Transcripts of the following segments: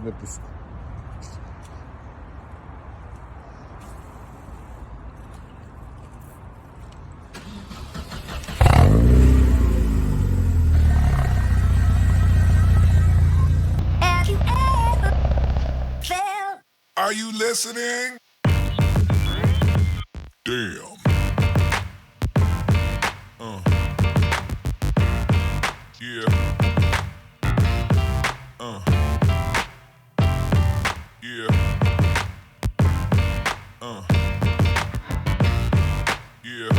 холодный пуск. Are you listening? Damn. Yeah. Yeah. Yeah.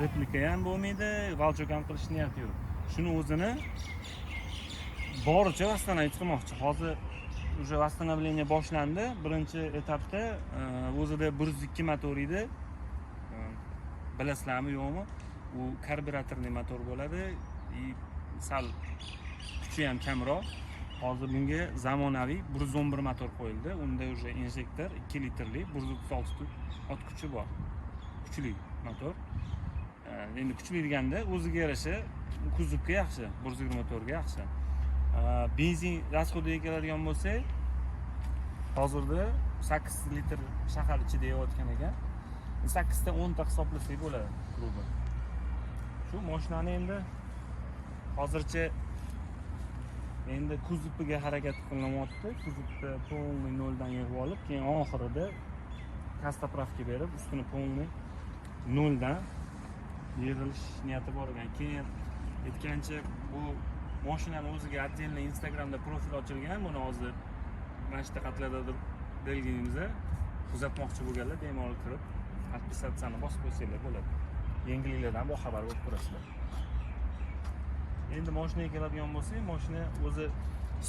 Replika ham bo'lmaydi, valchok ham qilish niyati yo'q. Shuni o'zini boricha восстановить hozir уже восстановление boshlandi. Birinchi etapda o'zida 102 motor edi. Bilasizlarmi yo'qmi? U karburatorli motor bo'ladi. Sal kuchi ham kamroq. Hozir bunga zamonaviy 111 motor qo'yildi. Unda уже injektor 2 litrli 136 ot kuchi bor. Kuchli motor. Endi kuchli deganda o'ziga yarasha kuzovga yaxshi, 120 motorga yaxshi. Benzin rasxodiga keladigan bo'lsak, hozirda 8 litr shahar ichida yeyotgan ekan. 8 ta 10 ta hisoblasak bo'ladi klubi. Shu mashinani endi hozircha endi kuzoviga harakat qilinyapti. Kuzovda полный noldan yig'ib olib, keyin oxirida kastapravka berib, ustini полный noldan yig'ilish niyati bor ekan. Keyin aytgancha bu mashinani o'ziga отдельно Instagramda profil ochilgan. Buni hozir mana shu qatlarda belgiyimizda kuzatmoqchi bo'lganlar bemalol kirib отписаться bosib qo'ysanglar bo'ladi. Yangiliklardan boxabar bo'lib turasizlar. Endi mashinaga keladigan bo'lsak, mashina o'zi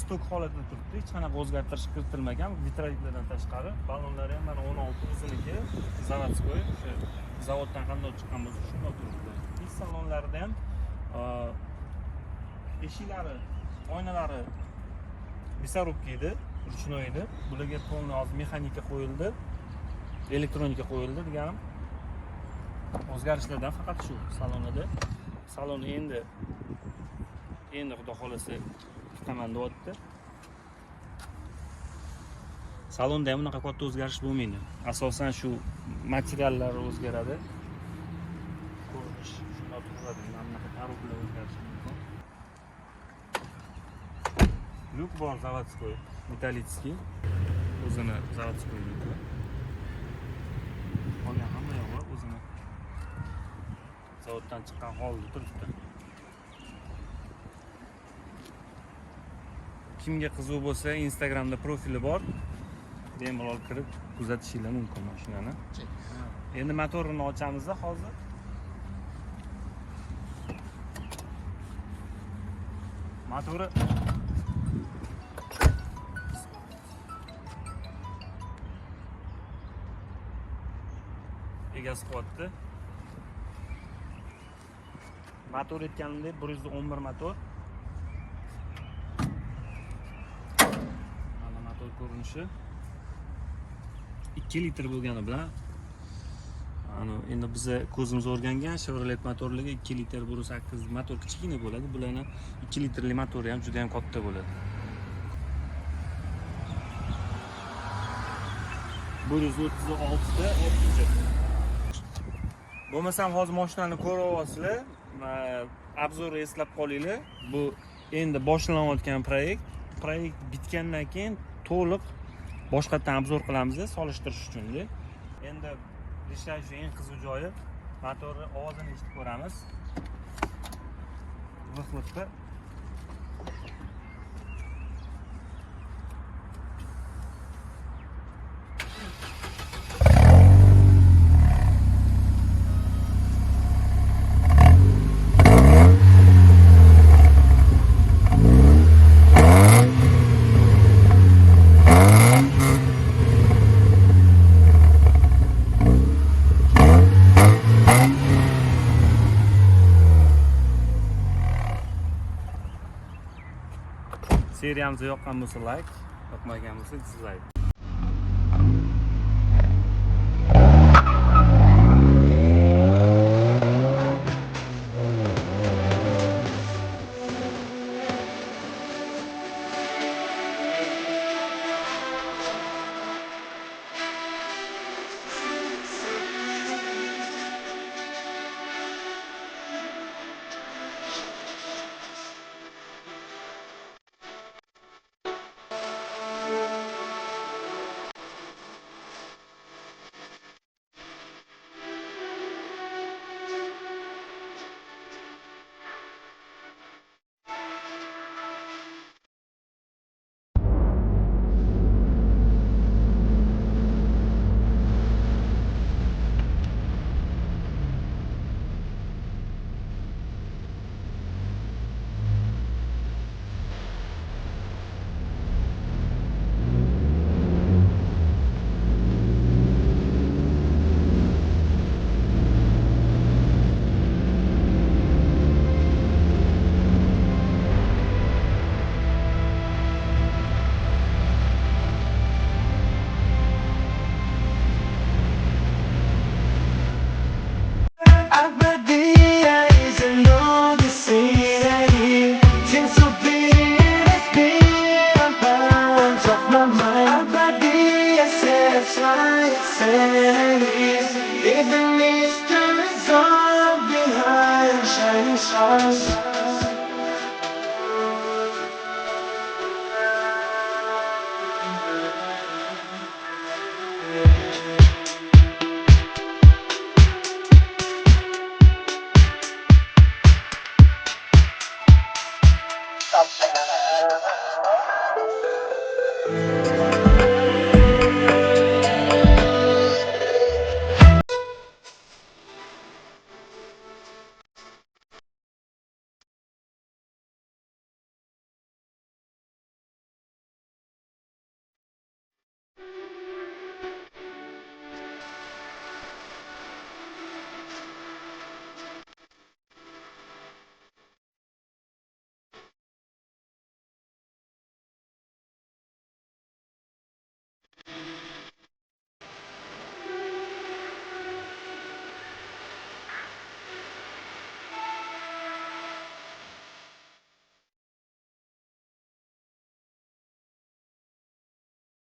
stok holatda turibdi. Hech qanaqa o'zgartirish kiritilmagan. Vitralitlardan tashqari ballonlari ham mana 16 o'ziniki zavodskoy, o'sha zavoddan qanday chiqqan bo'lsa shunday turibdi. Ish salonlarida ham eshiklari, oynalari мясорубка edi, ruchnoy edi. Bularga полный hozir mexanika qo'yildi, elektronika qo'yildi deganim. O'zgarishlardan faqat shu salonida. Salon endi xudo xolasa tutaman deyapti. Salonda ham unaqa katta o'zgarish bo'lmaydi. Asosan shu materiallar o'zgaradi. Ko'rinish shunday turadi. Mana bunaqa taroblar o'zgarishi mumkin. Lyuk bor zavodskoy, metallitskiy. O'zini zavodskoy lyuki. Qolgan hamma yog'i o'zini zavoddan chiqqan holda turibdi. Kimga qiziq bo'lsa, Instagramda profili bor. Bemalol kirib kuzatishingiz mumkin mashinani. Endi motorini ochamiz hozir. Motori egasi qilyapti. Motor aytganimdek 111 motor. Mana motor ko'rinishi 2 litr bo'lgani bilan endi biza ko'zimiz o'rgangan Chevrolet motorligi 2 litr 1.8 motor kichkina bo'ladi. Bularning 2 litrli motori ham juda ham katta bo'ladi. 136 da 60. Bo'lmasam hozir mashinani ko'rib olasizlar. Obzorni eslab qolinglar. Bu endi boshlanayotgan proyekt. Proyekt bitgandan keyin to'liq boshqatdan obzor qilamiz, solishtirish uchun. Endi ishlash eng qiziq joyi motorni ovozini eshitib ko'ramiz. Vixliqda seriyamizga yoqqan bo'lsa like, yoqmagan bo'lsa dislike.